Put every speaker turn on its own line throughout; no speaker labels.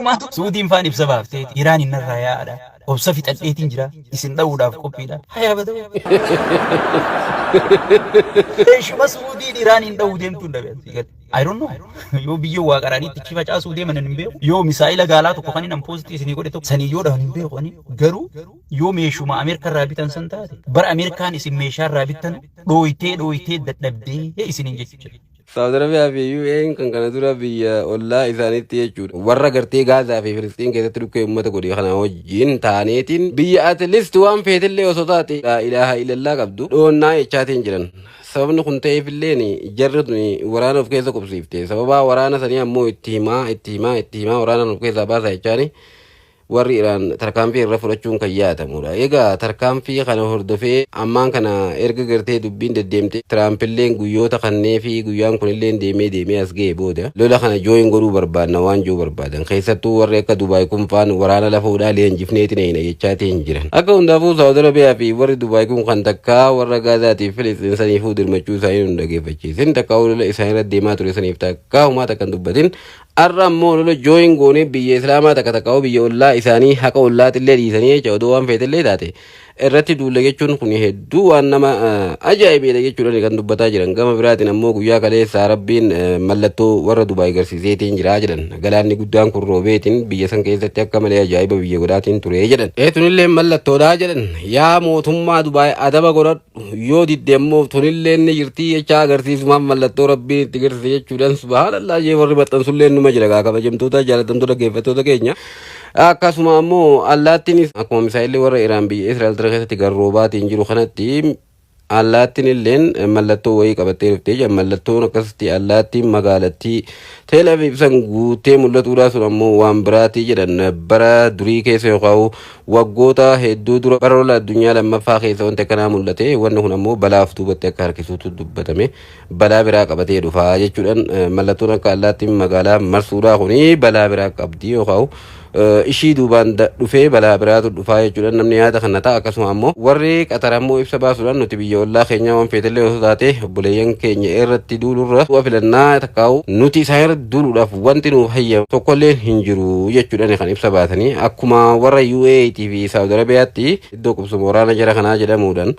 maatu Suudiin faan ibsa baaftee Iraan hin narraayaadha. Obsa fixadheetiin jira isin dha'uudhaaf qophiidha. Hayaa badau. Eeshuma Suudiin Iraan hin dha'uu deemtuun dhabe. I don't know. Yoo biyyoo waa qaraaniitti ichi facaasuu deeman hin beeku. Yoo misaa'ila gaalaa tokko kan hin ampoositii isinii godhe tokko sanii yoo dhahan hin beeku. Garuu yoo meeshuma Ameerikaa irraa bitan san taate bara Ameerikaan isin meeshaa irraa bitan dhooyitee dadhabdee isiniin jechuudha.
Saudi Arabia fi UAE kan kana dura biyya ollaa isaaniitti jechuudha. Warra gartee Gaazaa fi Filistiin keessatti dhukkee uummata godhe kana wajjin taaneetiin biyya at least waan feetillee osoo taate laa ilaaha illallah qabdu dhoonnaa jechaatiin jiran. Sababni kun ta'eefilleen jarri tuni waraana of keessa qubsiifte. Sababa waraana sanii ammoo itti himaa waraana of keessaa baasa jechaani. Warri Iraan tarkaanfii irra fudhachuun kan yaatamudha. Egaa tarkaanfii kana hordofee ammaan kana erga gartee dubbiin deddeemte Tiraampiilleen guyyoota kannee fi guyyaan kunillee deemee as ga'e booda lola kana jooyin godhuu barbaadna waan jiru barbaadan. Keessattuu warri akka Dubaay kun faan waraana lafuudhaa leenjifneetiin jechaatiin jiran. Akka hundaafuu Saudi Arabiyaa fi warri Dubaay kun kan takkaa warra Gaazaatiif Filistiin saniifuu dirmachuu isaanii nu dhageeffachiisin. Takkaa lola isaanii irra deemaa ture saniif takkaa humaa takkan dubbatin. Arra ammoo lola jooyin goonee biyya Islaamaa takka biyya ollaa isaanii haqa ollaatillee dhiisanii jecha odoo waan feetillee taate irratti duulla jechuun kun hedduu waan nama ajaa'ibedha jechuudha kan dubbataa jiran. Gama biraatiin ammoo guyyaa kaleessaa Rabbiin mallattoo warra Dubaay agarsiiseetiin jiraa jedhan. Galaanni guddaan kun roobeetiin biyya san keessatti akka malee ajaa'iba biyya godhaatiin ture jedhan. Tunillee mallattoodhaa jedhan. Yaa mootummaa Dubaay adaba godhadhu yoo didde ammoo tunillee ni jirtii jecha agarsiisumaaf mallattoo Rabbiin itti agarsiise jechuudhaan subhaanallah jee warri maxxansullee numa jira kabajamtoota jaalatamtoota dhaggeeffattoota keenya. Akkasuma ammoo allaattiinis akkuma misaa'illee warra Iraan biyya Israa'el tara keessatti garroobaatiin jiru kanatti allaattiin illeen mallattoo wayii qabattee dhuftee jira. Mallattoon akkasitti allaattiin magaalattii Teel Aviv san guutee mul'atuudhaa sun ammoo waan biraatii jedhan. Bara durii keessa yookaan waggoota hedduu dura bara lola addunyaa lammaffaa keessa wanti akkanaa mul'ate. Wanni kun ammoo balaaf duubatti akka harkisuutu dubbatame balaa biraa qabatee dhufaa jechuudhaan mallattoon akka allaattiin magaalaa marsuudhaa kuni balaa biraa qabdi yookaan ishii duubaan dhufee balaa biraatu dhufaa jechuudha. Namni yaada kana ta'a. Akkasuma ammoo warri Qatar ammoo ibsa baasuudhaan nuti biyya ollaa keenya waan feetillee osoo taate obboleeyyan keenya irratti duulurra bu'aa filannaa takkaa'u nuti isaan irratti duuluudhaaf wanti nuuf hayyamu tokkollee hin jiru jechuudha kan ibsa baasanii. Akkuma warra UAE fi Saudi Arabiyaatti iddoo qubsuma waraana jara kanaa jedhamuudhaan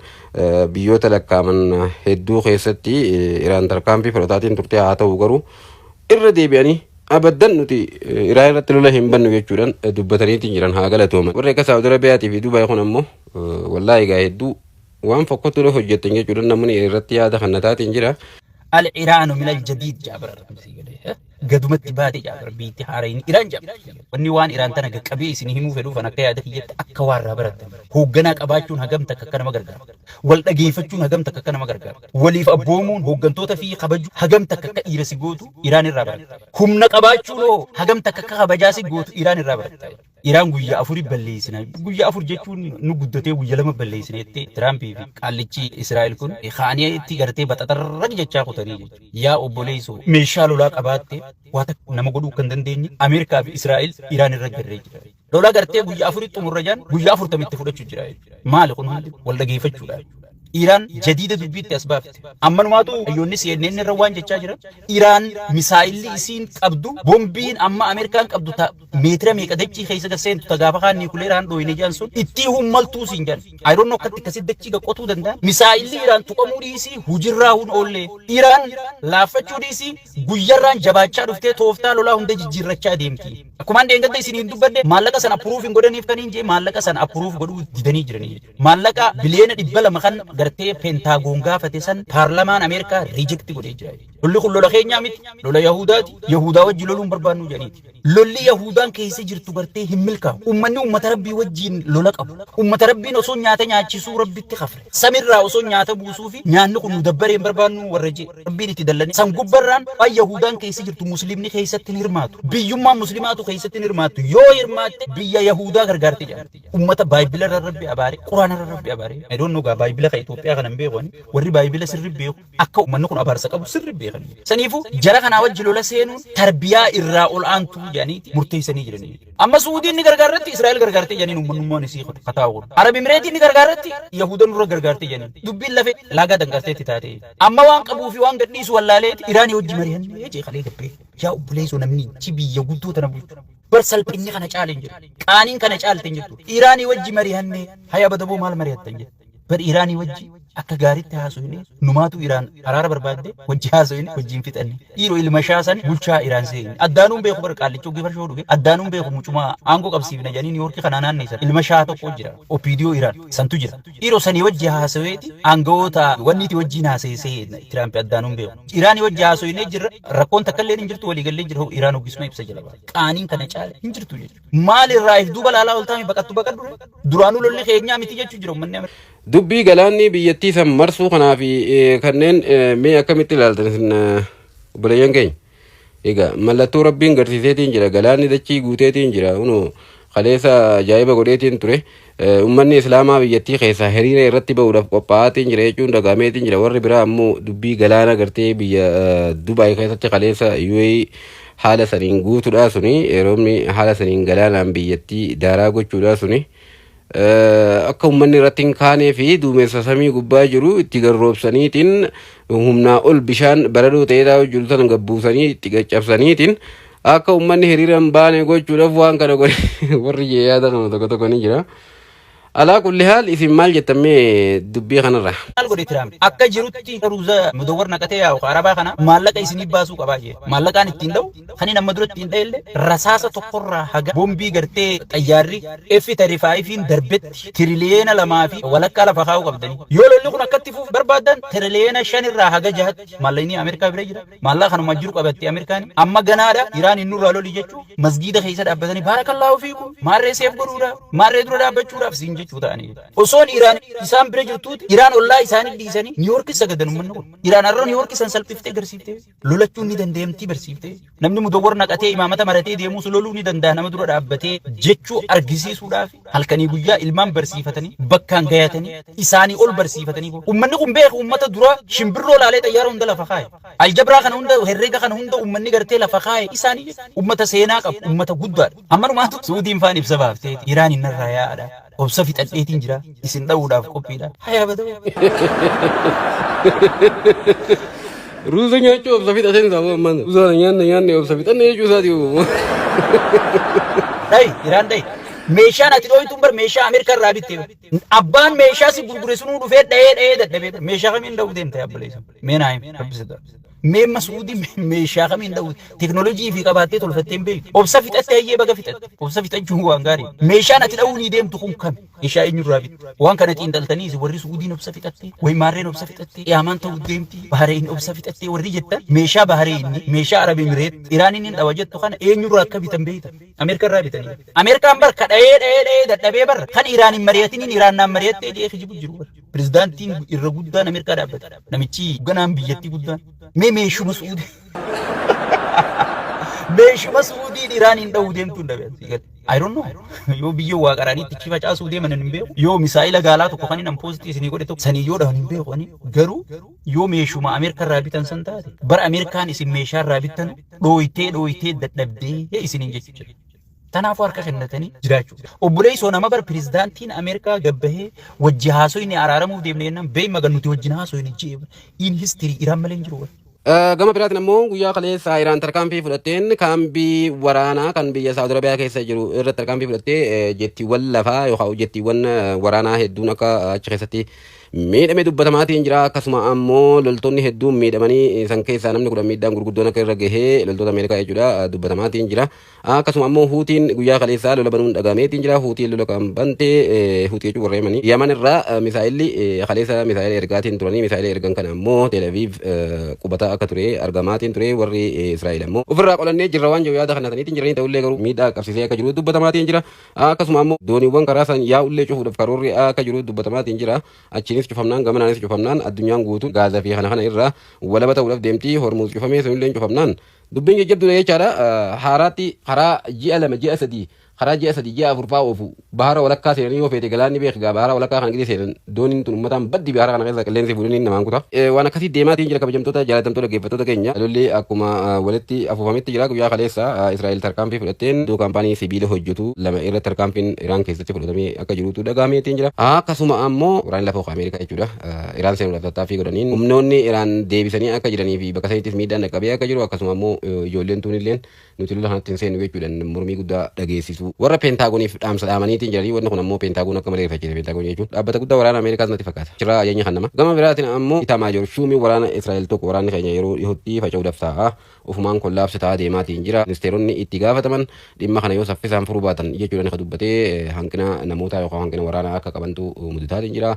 biyyoota lakkaaman hedduu keessatti Iraan tarkaanfii fudhataatiin turte haa ta'u garuu irra deebi'anii abadan nuti Iraan irratti lola hin bannu jechuudhaan dubbataniitiin jiran haa galatooman. Warri akka Saudi Arabiyaatii fi Dubaay kun ammoo wallaahi egaa hedduu waan fokkottuu hojjetan jechuudhaan namni irratti yaada kannataatiin jira.
Al-Iraanu min al-jadiid jaabara gadumatti baatee jaabara biitti haaraan Iraan jaabara. Wanni waan Iraan tana qaqqabee isin himuu fedhuuf kan akka yaada kiyyatti akka warraa barattan. Hoogganaa qabaachuun hagam takka akka nama gargaara. Wal dhageeffachuun hagam takka akka nama gargaara. Waliif abboomuun hooggantoota fi kabaju hagam takka akka dhiira si gootu Iraan irraa baratta. Humna qabaachuun hagam takka akka kabajaa si gootu Iraan irraa baratta. Iraan guyyaa afurii balleessina. Guyyaa afur jechuun nu guddatee guyyaa lama balleessina jettee Tiraampi fi qaallichi Israa'el kun khaanii itti gartee baxaxarra jechaa kutanii jechuudha. Yaa obboleessoo meeshaa lolaa qabaatte waa takka nama godhuu kan dandeenye Ameerikaa fi Israa'el Iraan irra garree jira. Lolaa gartee guyyaa afurii xumurra jaan guyyaa afurtamitti fudhachuu jira. Maali kun hundi wal dhageeffachuudha. Iraan jadiida dubbiitti as baafte. Ammanumaatu hayyoonni CNN irra waan jechaa jiran Iraan misaa'illi isiin qabdu bombiin amma Ameerikaan qabdu meetira meeqa dachii keessa gaseentu tagaafa kaan niikuleeraan dhooyine jaan sun itti hummaltuu siin jaan. I don't know akkatti akkasitti dachii qotuu danda'a. Misaa'illi Iraan tuqamuu dhiisii hujirraa hun oollee. Iraan laaffachuu dhiisii guyyarraan jabaachaa dhuftee tooftaa lolaa hunda jijjiirrachaa deemti. Akkumaan deengadda isiniin dubbadde maallaqa sana appuruuf hin godhaniif kaniin jee maallaqa sana appuruuf godhuu didanii jiranii. Maallaqa biliyeena 200 kan gartee pentaagoon gaafate san paarlamaan Ameerikaa riijekti godhee jira. Lolli kun lola keenyaa miti. Lola Yahudaati. Yahudaa wajji loluun barbaannu jedhaniiti. Lolli Yahudaan keessa jirtu gartee hin milkaa'u. Uummanni uummata Rabbii wajjiin lola qabu. Uummata Rabbiin osoo nyaata nyaachisuu Rabbitti kafre. Samirraa osoo nyaata buusuu fi nyaanni kun nu dabbaree hin barbaannu warra jee. Rabbiin itti dallanii. San gubbarraan waan Yahudaan keessa jirtu Musliimni keessatti hin hirmaatu. Biyyummaan Musliimaatu keessatti hin hirmaatu. Yoo hirmaatte biyya Yahudaa gargaarte jedha. Uummata Baayibila irra Rabbi abaare, Quraana irra Rabbi abaare. I don't know gaa Baayibila kan Itoophiyaa kanan beeku warri Baayibila sirri beeku akka uummanni kun abaarsa qabu sirri beekan. Saniifuu jara kanaa wajji lola seenuun tarbiyaa irraa ol aantuu jedhaniiti murteessanii jiranii. Amma Suudiin ni gargaarratti Israa'el gargaartee jedhaniin uummanummaan isii kataa'u. Arab Imireetiin ni gargaarratti Yahudan irra gargaartee jedhaniin. Dubbiin lafee laagaa dangarteetti taate. Amma waan qabuu fi waan gadhiisu wallaaleeti Iraanii wajji mari'an jee qalee gabbee. yaa obboleessoo namni ichi biyya guddoo tana bulchu bar salphinni kana caale hin jiru qaaniin kana caalte hin jirtu Iraanii wajji mari'annee haya badaboo maal mari'attan jedhu bar Iraanii wajji akka gaariitti haasofne numaatu Iraan araara barbaadde wajji haasofne wajjiin fixanne dhiiroo ilma shaasan bulchaa Iraan seeni addaanuun beeku bar qaallichoo gifar shoo dhufe addaanuun beeku mucumaa aangoo qabsiifna jedhanii niiwoorkii kana naanneessan ilma shaa tokko jira opiidiyoo Iraan santu jira dhiiroo sanii wajji haasofeeti aangawoota wanniiti wajjiin haasofee Tiraamp addaanuun beeku Iraanii wajji haasofne jirra rakkoon takka illee hin jirtu waliigallee jira Iraan hoggisuma ibsa jala qaaniin kana caale hin jirtu jechuudha maal irraa if duuba laalaa ol taa'ame baqattu baqadhu duraanuu lolli keenyaa miti jechuu jira uummanni
dubbii galaanni biyyattii san marsuu kanaa fi kanneen mee akkamitti ilaaltan obboleeyyan keenya egaa mallattoo rabbiin garsiiseetiin jira galaanni dachii guuteetiin jira kaleessa ajaa'iba godheetiin ture ummanni islaamaa biyyattii keessaa hiriira irratti ba'uudhaaf qophaa'aatiin jira jechuun dagaameetiin jira warri biraa ammoo dubbii galaana gartee biyya Dubaay keessatti kaleessa UAE haala saniin guutuudhaa suni yeroomni haala saniin galaanaan biyyattii daaraa gochuudhaa suni akka ummanni irratti hin kaanee fi duumessa samii gubbaa jiru itti garroobsaniitiin humnaa ol bishaan baradoo ta'eedhaa jiru sana gabbuusanii itti caccabsaniitiin akka ummanni hiriira hin baane gochuudhaaf waan kana godhe warri yaada nama tokko tokko ni jira. Alaa kulli haal isin maal jettamee dubbii kanarra.
Maal godhe Tiraamp akka jirutti ruuza mudawwar naqatee yaa'u arabaa kana maallaqa isinii baasuu qabaa jee maallaqaan ittiin dha'u kan nama dura ittiin dha'ellee rasaasa tokkorraa haga boombii gartee xayyaarri F-35 darbetti tiriliyeena 2 fi walakkaa lafa kaa'uu qabdanii yoo lolli kun akkatti fuuf barbaadan tiriliyeena 5 irraa haga 6 maallaqni Ameerikaa bira jira maallaqa kanuma jiru qabatti Ameerikaan amma ganaadha Iraan hin nurraa loli jechuu masgiida keessa dhaabbatanii baarakallaahu fiikum maarree seef godhuudhaaf maarree dura dhaabbachuudhaaf siin jechuu ta'anii osoon Iraan isaan bira jirtuuti Iraan ollaa isaanii dhiisanii Niiwoorkii sagadan uummanni kun Iraan har'a Niiwoorkii san salphiftee garsiiftee lolachuun ni dandeemtii barsiiftee namni mudawwar naqatee imaamata maratee deemus loluu ni danda'a nama dura dhaabbatee jechuu argisiisuudhaaf halkanii guyyaa ilmaan barsiifatanii bakkaan gayatanii isaanii ol barsiifatanii uummanni kun beeku uummata dura shimbirroo laalee xayyaara hunda lafa kaa'e aljabraa kana hunda herreega kana hunda uummanni gartee lafa kaa'e isaanii uummata seenaa qabu uummata guddaadha ammanumaatu Suudiin faan ibsa baaftee Iraan hin narraa yaa'adha obsa fixadheetiin jira isin dha'uudhaaf qophiidha hayaa bada'u
ruuza nyaachuu obsa fixateen isaa ammaan ruuza nyaanne obsa fixanne jechuu isaati
Iraan dhayi meeshaan ati dhooytuun bar meeshaa Ameerikaa irraa bittee abbaan meeshaa si gurgure sunuu dhufee dha'ee dadhabee meeshaa kamiin dha'uu deemte abboleessa meenaayim rabbisata meemma Suudii meeshaa kamiin dha'uu teknoolojii fi qabaattee tolfatteen beektu obsa fixattee hayyee baga fixatte obsa fixachuun waan gaarii meeshaan ati dha'uu ni deemtu kun kami meeshaa eenyurraa bitte waan kana xiinxaltanii warri Suudiin obsa fixattee way maarreen obsa fixattee yaamaan ta'uu deemti Bahareen obsa fixattee warri jettan meeshaa Bahareen meeshaa Arab Emireet Iraaniin hin dhawa jettu kana eenyurraa akka bitan beektan Ameerikaa irraa bitanii Ameerikaan bar ka dha'ee dadhabee bar kan Iraan hin mari'atiniin Iraan naan mari'attee jedhee kijibu jiru pirezidaantiin irra guddaan Ameerikaa dhaabbata namichi ganaan biyyattii guddaan meeshuma Suudii meeshuma Suudiin Iraan hin dha'uu deemtu hin dhabe I don't know yoo biyyoo waa qaraaniitti ichi facaasuu deeman hin beeku yoo misaa'ila gaalaa tokko kan hin poostii isinii godhe tokko sanii yoo dhahan hin beeku garuu yoo meeshuma Ameerikaa irraa bitan san taate bara Ameerikaan isin meeshaa irraa bitan dhooytee dadhabdee isiniin jechuudha. Tanaafuu harka kennatanii jiraachuu. Obboleessoo nama bar pirezidaantiin Ameerikaa gabbahee wajji haasoo inni araaramuuf deemne jennaan beeyma gannuti wajjin haasoo inni jeeba in histirii Iraan malee hin jiru.
Gama biraatiin ammoo guyyaa kaleessa Iraan tarkaanfii fudhatteen kaambii waraanaa kan biyya Saawud Arabiyaa keessa jiru irratti tarkaanfii fudhattee jettiiwwan lafaa yookaan jettiiwwan waraanaa hedduun akka achi keessatti miidhame dubbatamaatiin jira akkasuma ammoo loltoonni hedduun miidhamanii san keessaa namni 10 miidhaan gurguddoon akka irra gahee loltoota Ameerikaa jechuudha dubbatamaatiin jira akkasuma ammoo Huutiin guyyaa kaleessaa lola banuun dhagameetiin jira Huutiin lola kan bante Huutii jechuun warra Yemanii Yaman irraa misaa'illi kaleessa misaa'ila ergaatiin turanii misaa'ila ergan kana ammoo Tel Aviv qubataa akka ture argamaatiin ture warri Israa'el ammoo ofirraa qolannee jirra waan jiru yaada kanataniitiin jiranii ta'ullee garuu miidhaa qabsiisee akka jiru dubbatamaatiin jira akkasuma ammoo dooniiwwan karaa san yaa'ullee cufuudhaaf karoorri akka jiru dubbatamaatiin jira achiin cufamnaan gamanaanis cufamnaan addunyaan guutuun gaazaa fi kana irraa walaba ta'uudhaaf deemtii hormuuz cufamee sunillee cufamnaan dubbiin jajjabdudha jechaadha haaraatti karaa ji'a 2 ji'a 3 karaa ji'a 3 ji'a 4 fa'aa oofu bahara walakkaa seenanii yoo feete galaanni beekaa bahara walakkaa kana gidi seenan dooniin tun uummataan baddi bahara kana keessa qilleensi fuudhanii namaan kutaa waan akkasii deemaatiin jira kabajamtoota jaalatamtoota geeffattoota keenya lolli akkuma walitti afuufametti jira guyyaa kaleessa Israa'el tarkaanfii fudhatteen duu kaampaanii sibiila hojjetu lama irratti tarkaanfiin Iraan keessatti fudhatamee akka jirutu dhagahameetiin jira akkasuma ammoo waraanni lafoo Ameerikaa jechuudha Iraan seenuudhaaf tattaaffii godhaniin humnoonni Iraan deebisanii akka jiranii fi bakka sanittis miidhaan dhaqqabee akka jiru akkasuma ammoo ijoolleen tunilleen nuti lola kanatti hin seenu jechuudhaan mormii guddaa dhageessisu. Warra peentaagoniif dhaamsa dhaamaniitiin jiranii wanni kun ammoo peentaagoon akka malee rifachiise peentaagoon jechuun dhaabbata guddaa waraana Ameerikaas natti fakkaata. Jira ayyaanya kan nama. Gama biraatiin ammoo Itamaajoor Shuumii waraana Israa'el tokko waraanni keenya yeroo dhihootti faca'uudhaaf ta'a. Ofumaan kollaabsa ta'aa deemaatiin jira. Ministeeronni itti gaafataman dhimma kana yoo saffisaan furuu baatan jechuudhaan kan dubbatee hanqina namootaa yookaan hanqina waraanaa akka qabantu mudataatiin jira.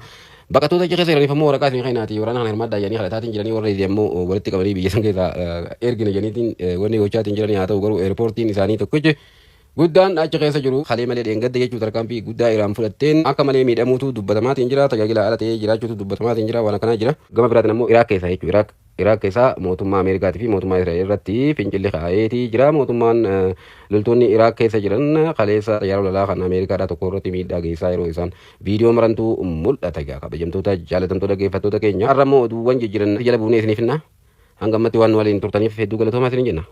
Baqattoota keessa jiraniif ammoo waraqaa isin keenyaati waraana kana hirmaaddaa jedhanii kadhataatiin jiranii warra ammoo walitti qabanii biyya san keessaa ergina jedhaniitiin wanni gochaatiin jiranii haa ta'u garuu eerpoortiin isaanii tokkichi guddaan achi keessa jiru halee malee dheengadda jechuu tarkaanfii guddaa Iraan fudhatteen akka malee miidhamuutu dubbatamaatiin jira tajaajila ala ta'ee jiraachuutu dubbatamaatiin jira waan akkanaa jira. Gama biraatiin ammoo Iraaq keessa jechuu Iraaq keessa mootummaa Ameerikaatii fi mootummaa Israa'el irratti fincilli ka'eetii jira. Mootummaan loltoonni Iraaq keessa jiran kaleessa xayyaara lolaa kan Ameerikaadhaa tokko irratti miidhaa geessaa yeroo isaan viidiyoo marantuu mul'ata. Kabajamtoota jaalatamtoota dhaggeeffattoota keenya har'a immoo oduuwwan jijjiiran jala buunee isiniif hanga ammatti waan waliin turtaniif hedduu galatoomaa isiniin jenna.